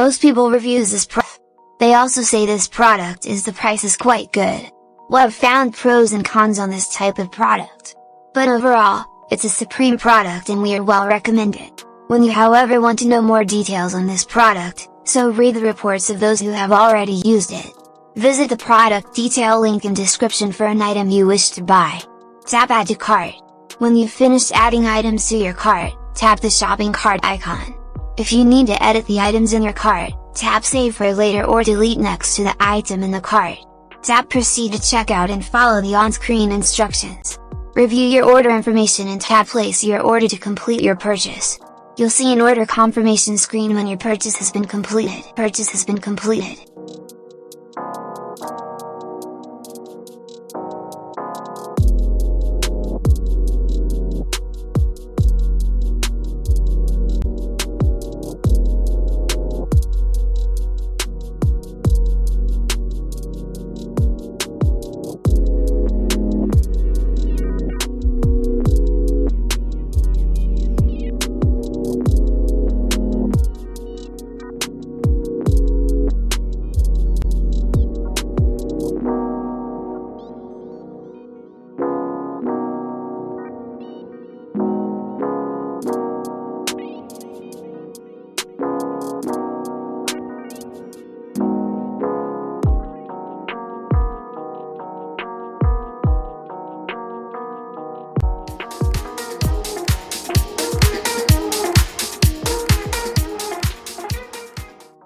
Most people reviews this product. They also say this product is the price is quite good. Well, I've found pros and cons on this type of product. But overall, it's a supreme product and we are well recommend it. When you however want to know more details on this product, so read the reports of those who have already used it. Visit the product detail link in description for an item you wish to buy. Tap add to cart. When you've finished adding items to your cart, tap the shopping cart icon. If you need to edit the items in your cart, tap save for later or delete next to the item in the cart. Tap proceed to checkout and follow the on-screen instructions. Review your order information and tap place your order to complete your purchase. You'll see an order confirmation screen when your purchase has been completed.